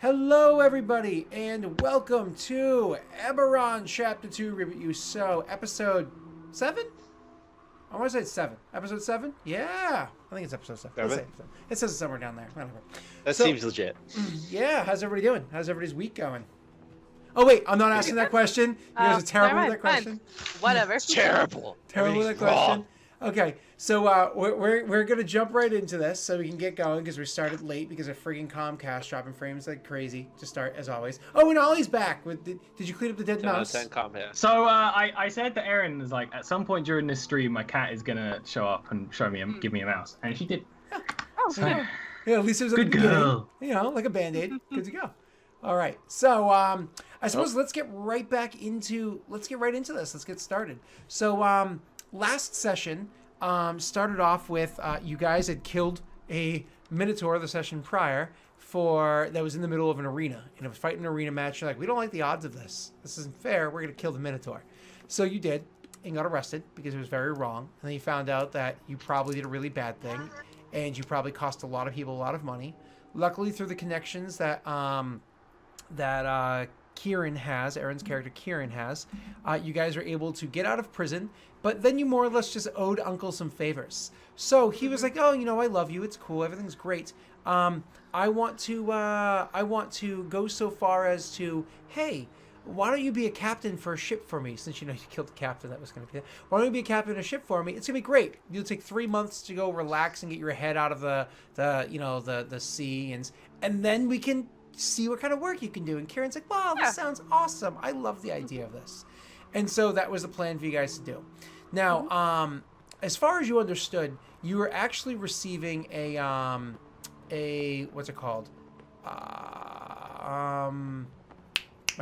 Hello, everybody, and welcome to Eberron Chapter 2 Review. So, Episode 7? I want to say it's 7. Episode 7? Yeah. I think it's Episode 7. Let's say Seven? it says it somewhere down there. Whatever. That So, seems legit. yeah, how's everybody doing? How's everybody's week going? Oh, wait, I'm not asking that question. You guys are terrible with that question. Whatever. It's terrible. Terrible with that Everything's question. wrong. Okay, so we're gonna jump right into this so we can get going because we started late because of friggin' Comcast dropping frames like crazy to start as always. Oh, and Ollie's back. Did you clean up the dead 10 out of mouse? 10 combat. So I said that Erin was like, at some point during this stream, my cat is gonna show up and show me, give me a mouse, and she did. Oh, So, cool. Yeah, at least it was at Good the beginning. girl. You know, like a band-aid. Good to go. All right, so I suppose let's get right into this. Let's get started. So last session started off with you guys had killed a Minotaur the session prior that was in the middle of an arena, and it was fighting an arena match. You're like, we don't like the odds of this. This isn't fair. We're gonna kill the Minotaur. So you did, and got arrested because it was very wrong. And then you found out that you probably did a really bad thing, and you probably cost a lot of people a lot of money. Luckily, through the connections that Kieran has, Aaron's character Kieran has, you guys are able to get out of prison, but then you more or less just owed Uncle some favors. So he was like, oh, you know, I love you. It's cool. Everything's great. I want to go so far as to, hey, why don't you be a captain for a ship for me? Since you know you killed the captain, that was going to be it. Why don't you be a captain of a ship for me? It's going to be great. You'll take 3 months to go relax and get your head out of the sea, and then we can see what kind of work you can do. And Kieran's like, wow, this sounds awesome. I love the idea of this. And so that was the plan for you guys to do. Now, as far as you understood, you were actually receiving a what's it called? My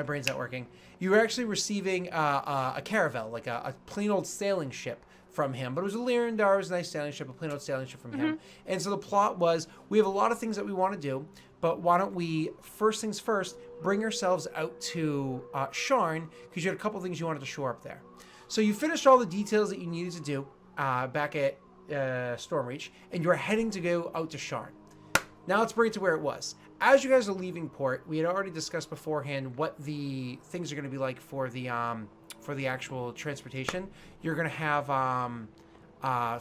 brain's not working. You were actually receiving a caravel, like a plain old sailing ship from him, but it was a Lyrandar, it was a nice sailing ship, a plain old sailing ship from him. And so the plot was, we have a lot of things that we want to do, but why don't we, first things first, bring ourselves out to Sharn, because you had a couple things you wanted to shore up there. So you finished all the details that you needed to do back at Stormreach, and you are heading to go out to Sharn. Now let's bring it to where it was. As you guys are leaving port, we had already discussed beforehand what the things are going to be like for the actual transportation. You're going to have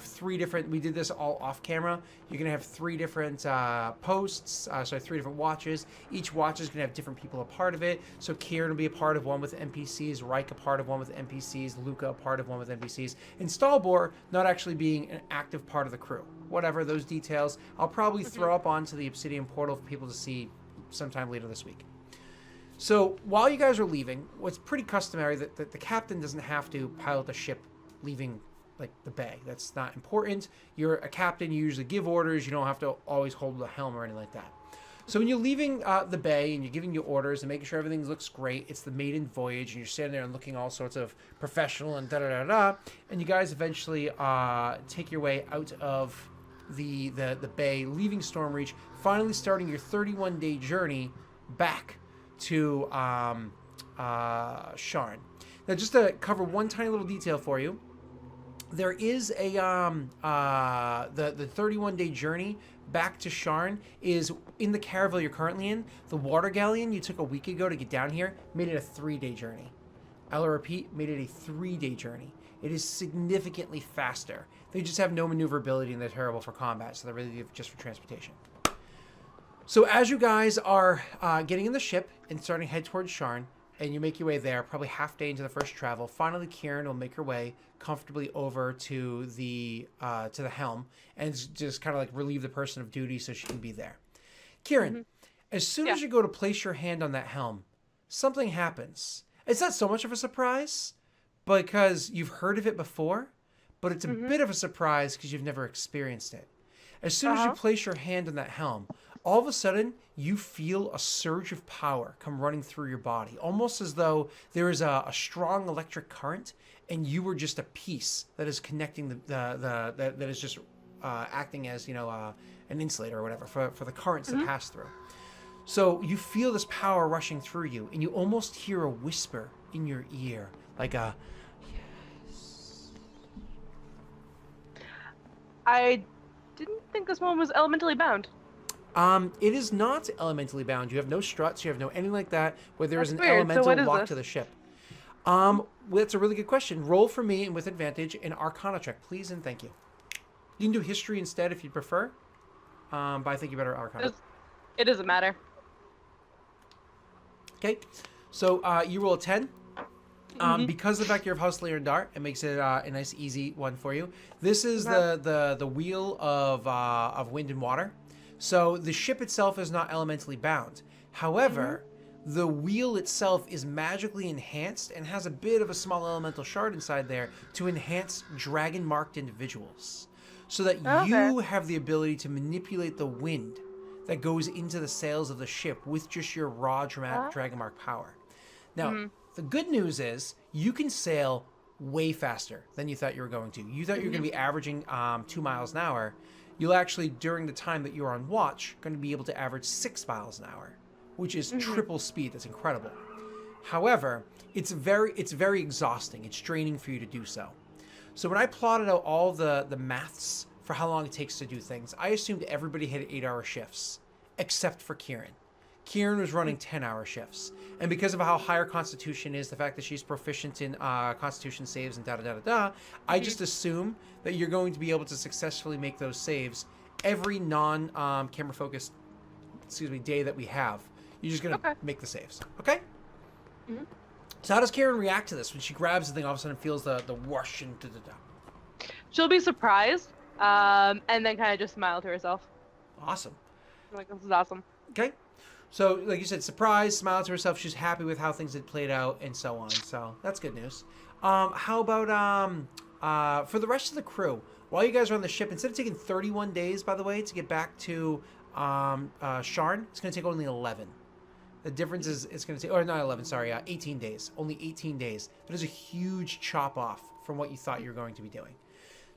3 different, we did this all off camera. You're going to have 3 different posts, 3 different watches. Each watch is going to have different people a part of it. So Kieran will be a part of one with NPCs, Reich a part of one with NPCs, Luca a part of one with NPCs, and Stalbor not actually being an active part of the crew. Whatever, those details, I'll probably throw up onto the Obsidian portal for people to see sometime later this week. So while you guys are leaving, what's pretty customary that the captain doesn't have to pilot the ship leaving like the bay. That's not important. You're a captain, you usually give orders, you don't have to always hold the helm or anything like that. So when you're leaving the bay and you're giving your orders and making sure everything looks great, it's the maiden voyage and you're standing there and looking all sorts of professional and da-da-da-da, and you guys eventually take your way out of the bay, leaving Stormreach, finally starting your 31-day journey back to Sharn. Now just to cover one tiny little detail for you, there is a the 31-day journey back to Sharn is in the caravel you're currently in. The water galleon you took a week ago to get down here made it a 3-day journey. I'll repeat, made it a 3-day journey. It is significantly faster. They just have no maneuverability and they're terrible for combat, so they're really just for transportation. So as you guys are getting in the ship and starting to head towards Sharn, and you make your way there, probably half day into the first travel, finally Kieran will make her way comfortably over to the helm and just kind of like relieve the person of duty so she can be there. Kieran, as soon as you go to place your hand on that helm, something happens. It's not so much of a surprise because you've heard of it before, but it's a bit of a surprise because you've never experienced it. As soon as you place your hand on that helm, all of a sudden, you feel a surge of power come running through your body, almost as though there is a strong electric current, and you were just a piece that is connecting that is just acting as an insulator or whatever for the currents to pass through. So you feel this power rushing through you, and you almost hear a whisper in your ear, like a yes. I didn't think this one was elementally bound. It is not elementally bound. You have no struts. You have no anything like that. Where there is That's an weird. So elemental what is lock this? to the ship. That's a really good question. Roll for me and with advantage an Arcana check, please and thank you. You can do history instead if you prefer. But I think you better Arcana. It doesn't matter. Okay, so you roll a 10. Because of the fact you're of House Leondar, it makes it a nice, easy one for you. This is the wheel of wind and water. So the ship itself is not elementally bound. However, the wheel itself is magically enhanced and has a bit of a small elemental shard inside there to enhance dragon-marked individuals. So that you have the ability to manipulate the wind that goes into the sails of the ship with just your raw dragon mark power. Now, the good news is you can sail way faster than you thought you were going to. You thought you were going to be averaging 2 miles an hour. You'll actually, during the time that you're on watch, going to be able to average 6 miles an hour, which is triple speed. That's incredible. However, it's very exhausting. It's draining for you to do so. So when I plotted out all the maths for how long it takes to do things, I assumed everybody had 8-hour shifts, except for Kieran. Kieran was running 10-hour shifts. And because of how high her constitution is, the fact that she's proficient in constitution saves and da-da-da-da-da, I just assume that you're going to be able to successfully make those saves every non-camera focused, day that we have. You're just going to make the saves. Okay? So how does Kieran react to this when she grabs the thing, all of a sudden feels the whoosh and da-da-da? She'll be surprised, and then kind of just smile to herself. Awesome. Like, this is awesome. Okay. So, like you said, surprise, smile to herself. She's happy with how things had played out and so on. So that's good news. How about for the rest of the crew? While you guys are on the ship, instead of taking 31 days, by the way, to get back to Sharn, it's going to take only 11. The difference is it's going to take, or not 11, sorry, 18 days. Only 18 days. That is a huge chop off from what you thought you were going to be doing.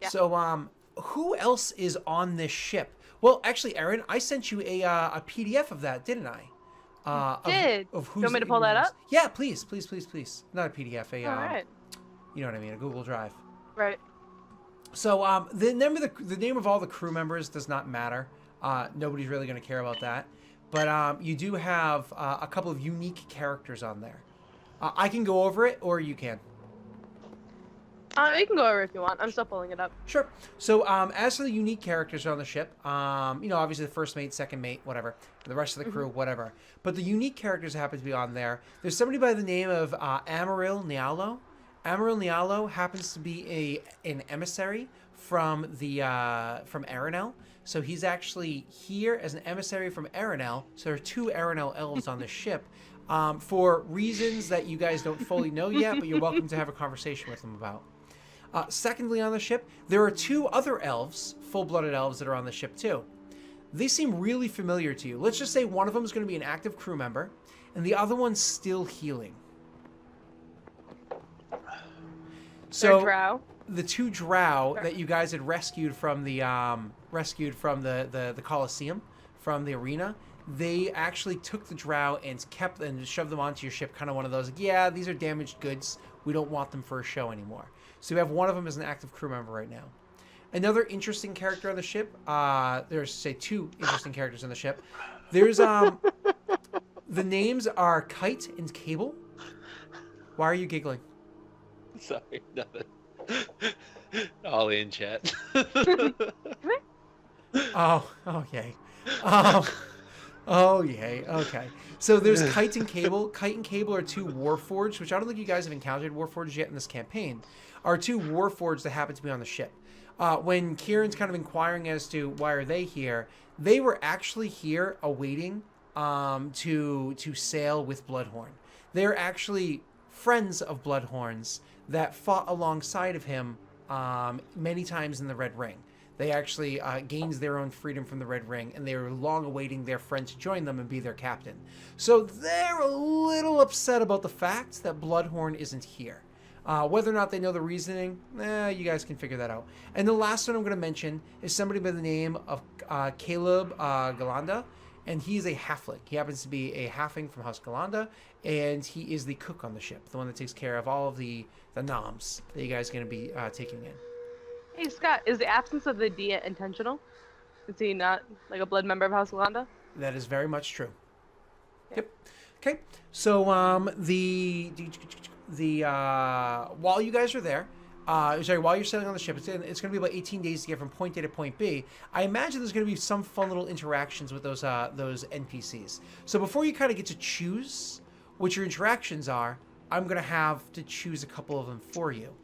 Yeah. So, who else is on this ship? Well, actually, Erin, I sent you a PDF of that, didn't I? Did. Of who's you want me to pull that up? Yeah, please. Not a PDF, All right. You know what I mean, a Google Drive. Right. So, the name of all the crew members does not matter. Nobody's really going to care about that. But you do have a couple of unique characters on there. I can go over it, or you can. You can go over if you want. I'm still pulling it up. Sure. So, as for the unique characters on the ship, obviously the first mate, second mate, whatever. The rest of the crew, whatever. But the unique characters that happen to be on there. There's somebody by the name of Amaril Nialo. Amaril Nialo happens to be an emissary from Aranel. So he's actually here as an emissary from Aranel. So there are 2 Aranel elves on the ship. For reasons that you guys don't fully know yet, but you're welcome to have a conversation with them about. Secondly, on the ship, there are 2 other elves, full-blooded elves, that are on the ship too. They seem really familiar to you. Let's just say one of them is going to be an active crew member, and the other one's still healing. So Drow. The 2 Drow that you guys had rescued from the Colosseum, from the arena, they actually took the Drow and kept and shoved them onto your ship. Kind of one of those, like, yeah, these are damaged goods. We don't want them for a show anymore. So we have one of them as an active crew member right now. Another interesting character on the ship. There's, say, 2 interesting characters on the ship. There's the names are Kite and Cable. Why are you giggling? Sorry, nothing. Ollie in chat. Oh, okay. Oh, yay. Okay. So there's Kite and Cable. Kite and Cable are 2 Warforged, which I don't think you guys have encountered Warforged yet in this campaign, are 2 Warforged that happen to be on the ship. When Kieran's kind of inquiring as to why are they here, they were actually here awaiting to sail with Bloodhorn. They're actually friends of Bloodhorn's that fought alongside of him many times in the Red Ring. They actually gained their own freedom from the Red Ring, and they were long awaiting their friend to join them and be their captain. So they're a little upset about the fact that Bloodhorn isn't here. Whether or not they know the reasoning, you guys can figure that out. And the last one I'm going to mention is somebody by the name of Caleb Galanda, and he's a halfling. He happens to be a halfling from House Galanda, and he is the cook on the ship, the one that takes care of all of the noms that you guys are going to be taking in. Hey, Scott, is the absence of the Dia intentional? Is he not like a blood member of House Yolanda? That is very much true. Yeah. Yep. Okay. So while you guys are there, while you're sailing on the ship, it's going to be about 18 days to get from point A to point B. I imagine there's going to be some fun little interactions with those NPCs. So before you kind of get to choose what your interactions are, I'm going to have to choose a couple of them for you.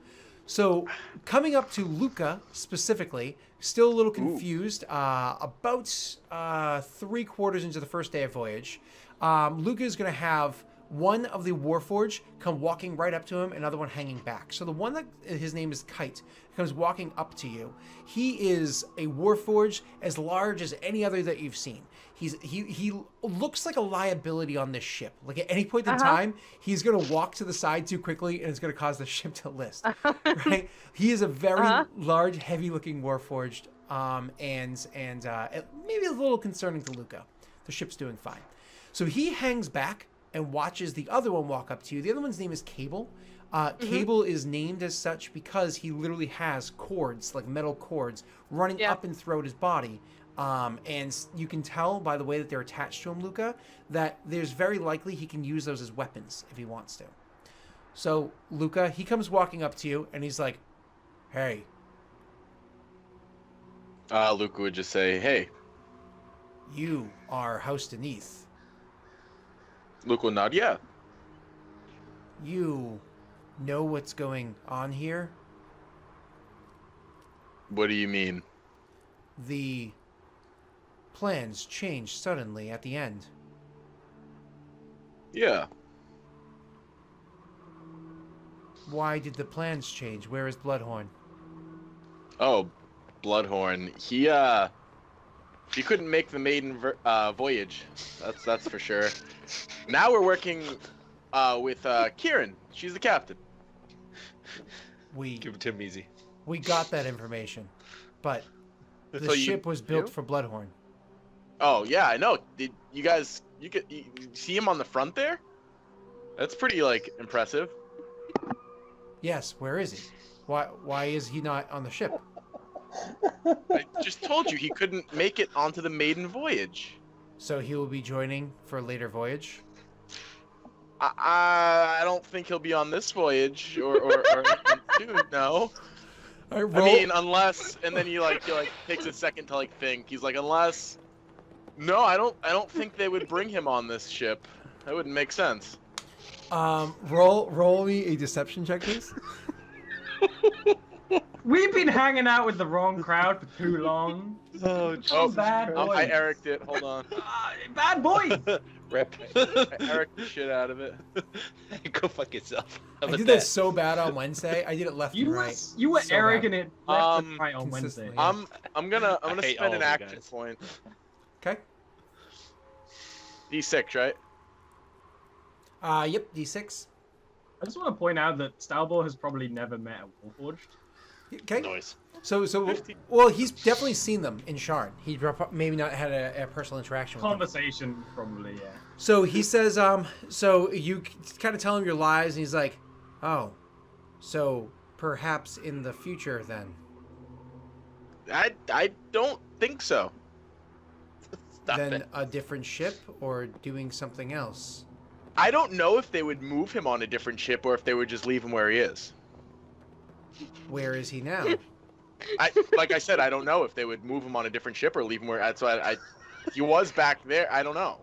So coming up to Luca specifically, still a little confused. About 3/4 into the first day of voyage, Luca is going to have one of the Warforged come walking right up to him, another one hanging back. So the one that his name is Kite comes walking up to you. He is a Warforged as large as any other that you've seen. He looks like a liability on this ship. Like at any point in time, he's going to walk to the side too quickly and it's going to cause the ship to list. Right? He is a very large, heavy-looking Warforged, and maybe a little concerning to Luca. The ship's doing fine. So he hangs back and watches the other one walk up to you. The other one's name is Cable. Cable is named as such because he literally has cords, like metal cords, running up and throughout his body. And you can tell by the way that they're attached to him, Luca, that there's very likely he can use those as weapons if he wants to. So, Luca, he comes walking up to you and he's like, "Hey." Luca would just say, "Hey." "You are House Deneth. Luca would nod, "Yeah." You know what's going on here? What do you mean? The plans changed suddenly at the end. Yeah. Why did the plans change? Where is Bloodhorn?" Oh, Bloodhorn. He couldn't make the maiden voyage. That's for sure. Now we're working with Kieran. She's the captain. Give it to him easy. We got that information, but the So you ship was built do? for Bloodhorn. Oh yeah, I know. Did you guys? You see him on the front there? That's pretty impressive. Yes, where is he? Why is he not on the ship? I just told you he couldn't make it onto the maiden voyage. So he will be joining for a later voyage? I don't think he'll be on this voyage or anytime soon. No. All right, I roll. mean, unless, and then he takes a second to think. He's like, unless. No, I don't think they would bring him on this ship. That wouldn't make sense. Roll me a deception check, please. We've been hanging out with the wrong crowd for too long. Oh, Oh, bad I boys. Eric'd it. Hold on. Bad boys. Rip. I Eric'd the shit out of it. Go fuck yourself. How I about did that so bad on Wednesday. I did it left and right. You were So arrogant bad. it left and right on Consistently. Wednesday. I'm gonna I hate spend all an of you action guys. point. Okay. D6, right? Yep, D6. I just want to point out that Stalbor has probably never met a Warforged. Okay. Noise. So, 15. well, he's definitely seen them in Sharn. He maybe not had a personal interaction with them. Conversation, probably, yeah. So he says, so you kind of tell him your lies, and he's like, "Oh, so perhaps in the future then." I don't think so. Stop Then it. a different ship or doing something else. I don't know if they would move him on a different ship or if they would just leave him where he is. Where is he now? Like I said, I don't know if they would move him on a different ship or leave him where. That's why he was back there. I don't know.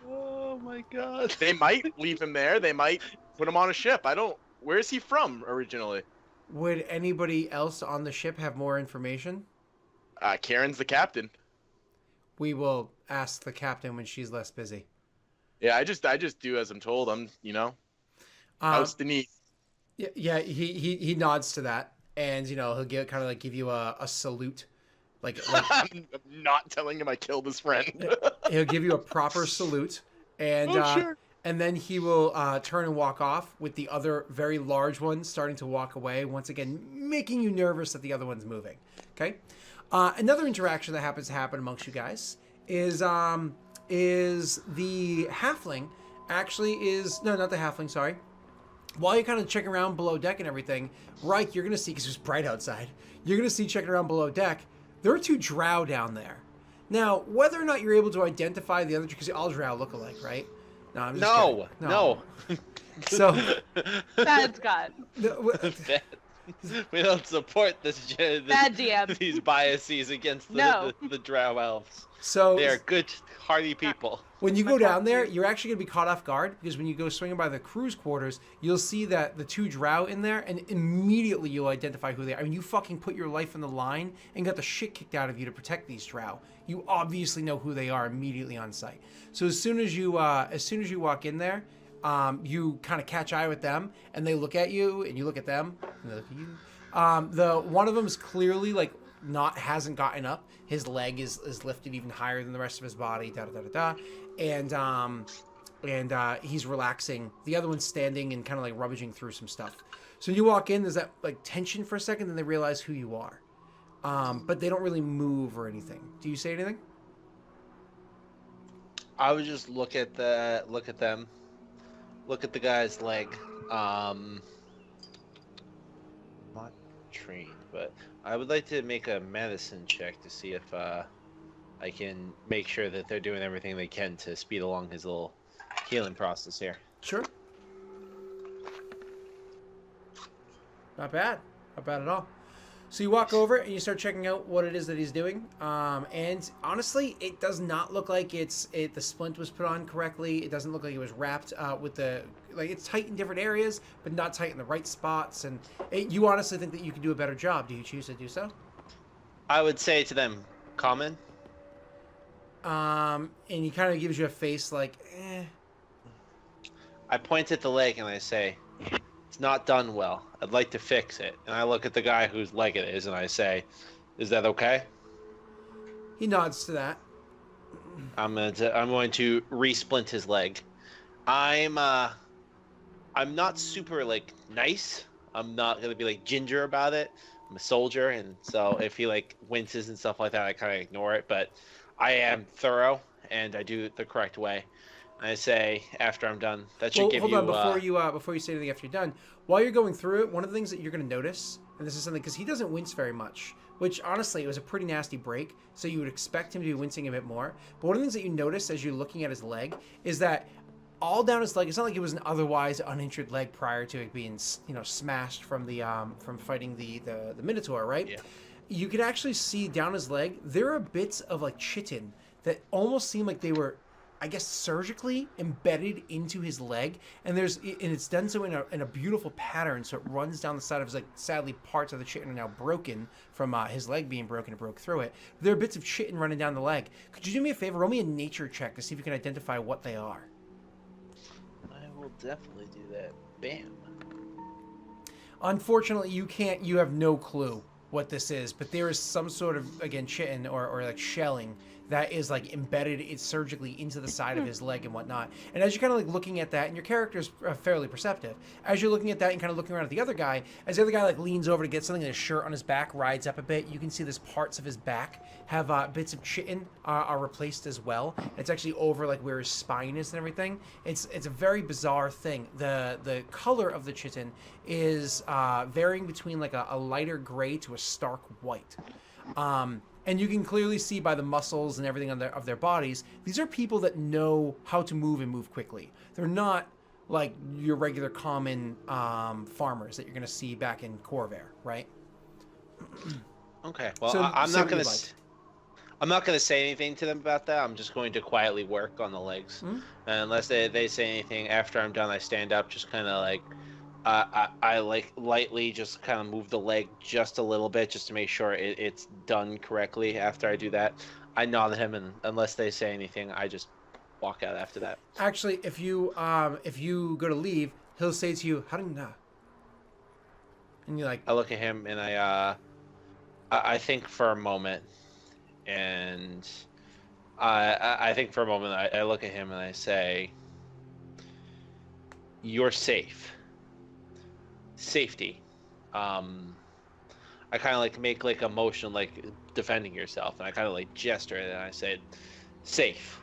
Oh my god. They might leave him there. They might put him on a ship. I don't. Where is he from originally? Would anybody else on the ship have more information? Karen's the captain. We will ask the captain when she's less busy. Yeah, I just do as I'm told. I'm House Denise. Yeah. He nods to that, and he'll give you a salute, like I'm not telling him I killed his friend. he'll give you a proper salute, and Sure. and then he will turn and walk off with the other very large one starting to walk away, once again making you nervous that the other one's moving. Okay. Another interaction that happens to happen amongst you guys is the halfling not the halfling, sorry. While you're kind of checking around below deck and everything, Reich, you're going to see, because it's bright outside, you're going to see checking around below deck, there are 2 drow down there. Now, whether or not you're able to identify the other, because all drow look alike, right? No, I'm just No, kidding. no. So, Bad Scott. We don't support Bad DM. these biases against No. the drow elves. so They are good, hardy people. when you My go top down there, two. you're actually going to be caught off guard because when you go swinging by the crew's quarters, you'll see that the 2 drow in there, and immediately you'll identify who they are. I mean, you fucking put your life on the line and got the shit kicked out of you to protect these drow. You obviously know who they are immediately on sight. So as soon as you walk in there, you kind of catch eye with them, and they look at you, and you look at them, and they look at you. The one of them is clearly like hasn't gotten up. His leg is lifted even higher than the rest of his body. And he's relaxing. The other one's standing and kind of like rummaging through some stuff. So when you walk in, there's that like tension for a second, then they realize who you are. But they don't really move or anything. Do you say anything? I would just look at them, look at the guy's leg. Not trained, but I would like to make a medicine check to see if I can make sure that they're doing everything they can to speed along his little healing process here. Sure. Not bad. Not bad at all. So you walk over and you start checking out what it is that he's doing. And honestly, it does not look like the splint was put on correctly. It doesn't look like it was wrapped with it's tight in different areas, but not tight in the right spots. And you honestly think that you can do a better job. Do you choose to do so? I would say to them, common. And he kind of gives you a face like, eh. I point at the leg and I say, it's not done well. I'd like to fix it. And I look at the guy whose leg it is and I say, is that okay? He nods to that. I'm going to re-splint his leg. I'm not super like nice. I'm not gonna be like ginger about it. I'm a soldier, and so if he like winces and stuff like that, I kind of ignore it. But I am thorough, and I do it the correct way. I say after I'm done, that should give hold you. on before you say anything after you're done. While you're going through it, one of the things that you're going to notice, and this is something because he doesn't wince very much, which honestly it was a pretty nasty break, so you would expect him to be wincing a bit more. But one of the things that you notice as you're looking at his leg is that all down his leg, it's not like it was an otherwise uninjured leg prior to it being smashed from the from fighting the Minotaur, right? Yeah. You could actually see down his leg there are bits of like chitin that almost seem like they were, I guess, surgically embedded into his leg, and it's done so in a beautiful pattern, so it runs down the side of his leg. Sadly, parts of the chitin are now broken from his leg being broken. It broke through it. There are bits of chitin running down the leg. Could you do me a favor? Roll me a nature check to see if you can identify what they are. I will definitely do that. Bam. Unfortunately, you can't. You have no clue what this is, but there is some sort of, again, chitin or like shelling that is like embedded it surgically into the side of his leg and whatnot. And as you're kind of like looking at that, and your character is fairly perceptive, as you're looking at that and kind of looking around at the other guy, as the other guy like leans over to get something, and his shirt on his back rides up a bit, you can see this parts of his back have bits of chitin are replaced as well. It's actually over like where his spine is and everything. It's a very bizarre thing. The color of the chitin is varying between like a lighter gray to a stark white. And you can clearly see by the muscles and everything of their bodies, these are people that know how to move and move quickly. They're not like your regular common farmers that you're going to see back in Corvair, right? Okay. Well, So I'm say not what gonna. you'd like. I'm not gonna say anything to them about that. I'm just going to quietly work on the legs, Mhm. and unless they say anything after I'm done, I stand up, just kind of like. I like lightly just kind of move the leg just a little bit just to make sure it's done correctly. After I do that, I nod at him, and unless they say anything, I just walk out after that. Actually, if you go to leave, he'll say to you, "Haringa," and you're like, I look at him and I think for a moment, and I think for a moment I look at him and I say, "You're safe." Safety. I kind of like make like a motion like defending yourself, and I kind of like gesture and I said, "Safe.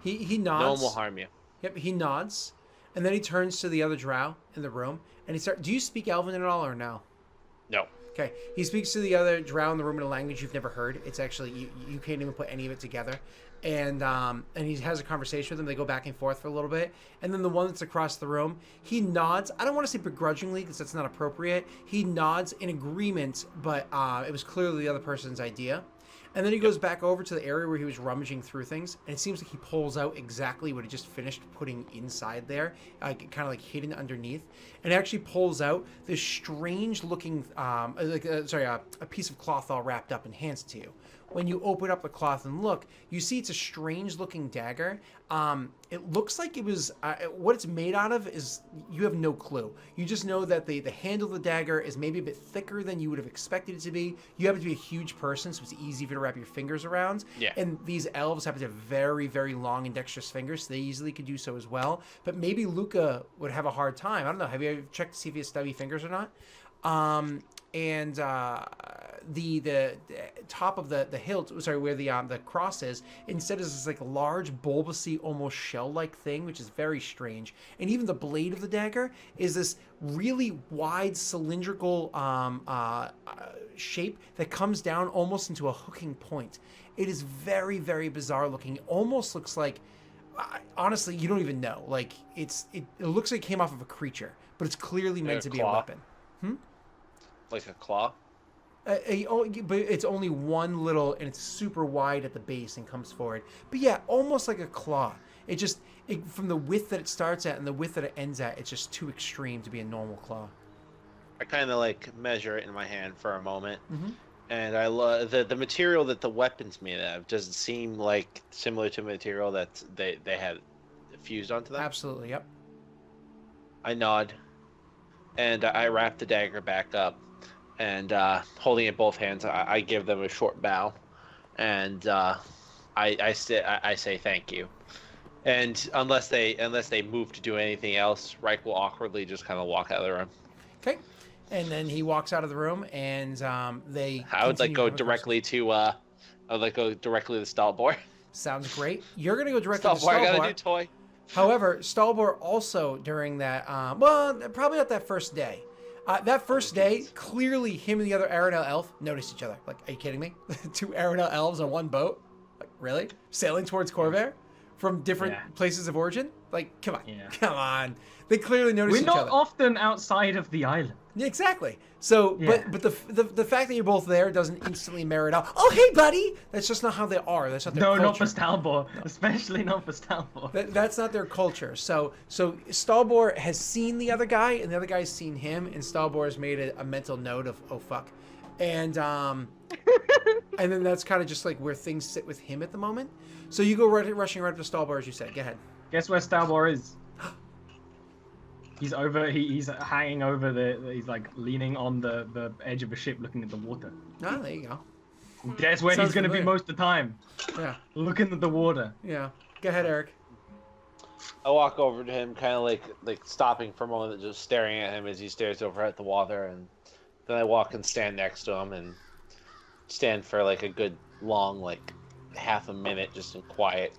he No nods. one will harm you." Yep, he nods, and then he turns to the other drow in the room, and do you speak Elven at all or no? No. Okay. He speaks to the other drow in the room in a language you've never heard. It's actually you can't even put any of it together. And he has a conversation with them. They go back and forth for a little bit. And then the one that's across the room, he nods. I don't want to say begrudgingly because that's not appropriate. He nods in agreement, but it was clearly the other person's idea. And then he goes back over to the area where he was rummaging through things, and it seems like he pulls out exactly what he just finished putting inside there, kind of like hidden underneath. And it actually pulls out this strange-looking, a piece of cloth all wrapped up and hands it to you. When you open up the cloth and look, you see it's a strange-looking dagger. It looks like it was what it's made out of is you have no clue. You just know that the handle of the dagger is maybe a bit thicker than you would have expected it to be. You happen to be a huge person, so it's easy for you to wrap your fingers around. Yeah. And these elves happen to have very, very long and dexterous fingers, so they easily could do so as well. But maybe Luca would have a hard time. I don't know. Have you ever checked to see if he has stubby fingers or not? The top of the hilt, sorry, where the cross is, instead is this like a large bulbousy, almost shell-like thing, which is very strange. And even the blade of the dagger is this really wide cylindrical shape that comes down almost into a hooking point. It is very, very bizarre looking. It almost looks like, honestly, you don't even know. Like it looks like it came off of a creature, but it's clearly meant to be a weapon. Like a claw? But it's only one little, and it's super wide at the base and comes forward. But yeah, almost like a claw. From the width that it starts at and the width that it ends at, it's just too extreme to be a normal claw. I kind of like measure it in my hand for a moment. Mm-hmm. And I love the material that the weapon's made out of. Does it seem like similar to material that they had fused onto them? Absolutely, yep. I nod, and I wrap the dagger back up, and holding it both hands, I give them a short bow, and I say thank you. And unless they move to do anything else, Reich will awkwardly just kind of walk out of the room. Okay. And then he walks out of the room, and they. I would go directly to Stalbor. Sounds great. You're gonna go directly to Stalbor. I got a Stalbor. new toy. However, Stalbor also during that, probably not that first day. That first day, clearly him and the other Aranel elf noticed each other. Like, are you kidding me? Two Aranel elves on one boat? Like, really? Sailing towards Corvair from different places of origin? Like, come on. Yeah. Come on. They clearly noticed each other. We're not often outside of the island. Yeah, exactly. So, but the fact that you're both there doesn't instantly merit out. Oh, hey, buddy! That's just not how they are. That's not their culture. No, not for Stalbor. No. Especially not for Stalbor. That's not their culture. So Stalbor has seen the other guy, and the other guy's seen him, and Stalbor has made a mental note of, oh, fuck. And and then that's kind of just like where things sit with him at the moment. So you go rushing right up to Stalbor, as you said. Go ahead. Guess where Stalbor is? He's hanging over he's like leaning on the edge of a ship looking at the water. Ah, there you go. Guess where he's going to be most of the time? Yeah. Looking at the water. Yeah. Go ahead, Eric. I walk over to him, kind of like stopping for a moment, just staring at him as he stares over at the water, and then I walk and stand next to him and stand for like a good long, like half a minute, just in quiet,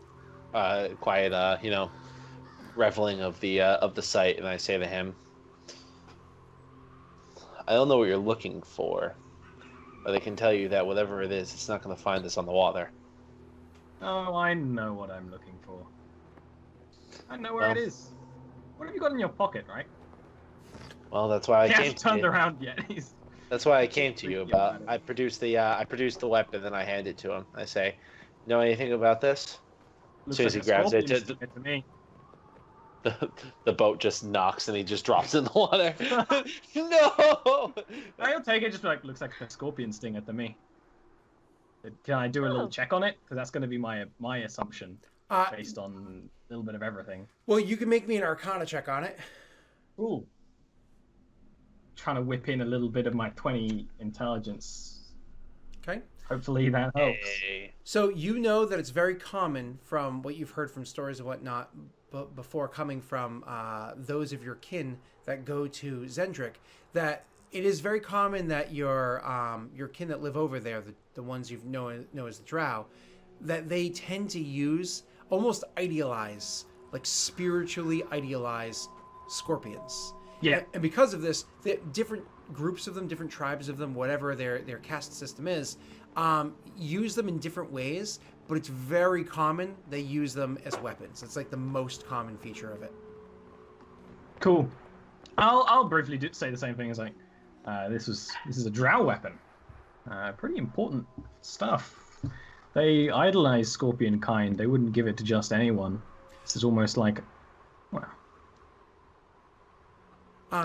reveling of the sight, and I say to him, I don't know what you're looking for, but I can tell you that whatever it is, it's not going to find us on the water. Oh, I know what I'm looking for. I know where it is. What have you got in your pocket, right? Well, that's why I came to you. He hasn't turned around yet. That's why I came to you about. I produced the weapon, then I hand it to him. I say, know anything about this? As soon as he grabs it, to me. The boat just knocks and he just drops in the water. No! I'll take it. Just like looks like a scorpion stinger to me. Can I do a little check on it? Because that's going to be my assumption based on a little bit of everything. Well, you can make me an Arcana check on it. Ooh. Trying to whip in a little bit of my 20 intelligence. Okay. Hopefully that helps. Hey. So you know that it's very common from what you've heard from stories and whatnot before coming from those of your kin that go to Zendrick, that it is very common that your kin that live over there, the ones you know as the Drow, that they tend to use, almost idealize, like spiritually idealize scorpions. Yeah. And because of this, the different groups of them, different tribes of them, whatever their caste system is, use them in different ways. But it's very common they use them as weapons. It's like the most common feature of it. Cool. I'll briefly say the same thing as like, this is a drow weapon. Pretty important stuff. They idolize scorpion kind. They wouldn't give it to just anyone. This is almost like, well.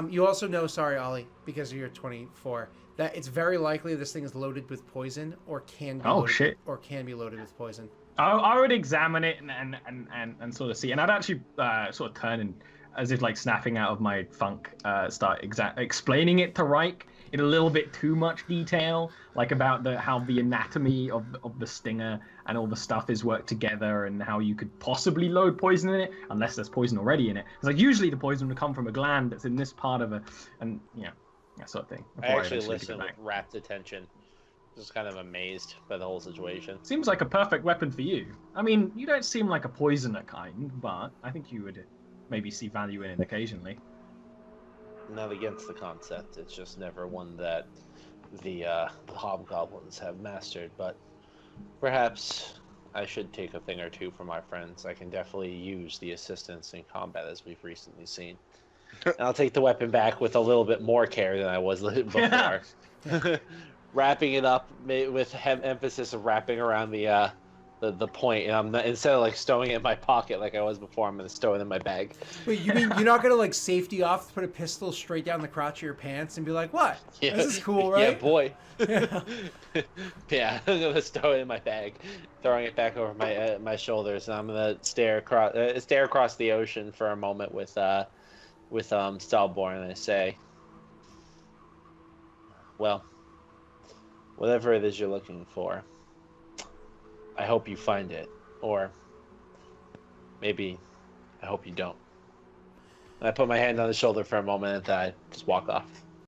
You also know, sorry, Ollie, because you're 24, that it's very likely this thing is loaded with poison or can be loaded with poison. I would examine it and sort of see, and I'd actually sort of turn and, as if like snapping out of my funk, start explaining it to Reich in a little bit too much detail, like about how the anatomy of the stinger and all the stuff is worked together, and how you could possibly load poison in it unless there's poison already in it. It's like usually the poison would come from a gland that's in this part of and that sort of thing. I actually listened with rapt attention, just kind of amazed by the whole situation. Seems like a perfect weapon for you. I mean, you don't seem like a poisoner kind, but I think you would maybe see value in it occasionally. Not against the concept. It's just never one that the hobgoblins have mastered. But perhaps I should take a thing or two from my friends. I can definitely use the assistance in combat, as we've recently seen. And I'll take the weapon back with a little bit more care than I was before. Wrapping it up with emphasis of wrapping around the point, and I'm not, instead of like stowing it in my pocket like I was before, I'm gonna stow it in my bag. Wait, you mean you're not gonna like safety off, put a pistol straight down the crotch of your pants and be like, "What? Yeah. This is cool, right?" Yeah, boy. Yeah. Yeah, I'm gonna stow it in my bag, throwing it back over my shoulders, and I'm gonna stare across the ocean for a moment with Stalborn, and I say, "Well, whatever it is you're looking for, I hope you find it, or maybe I hope you don't." And I put my hand on his shoulder for a moment, and then I just walk off.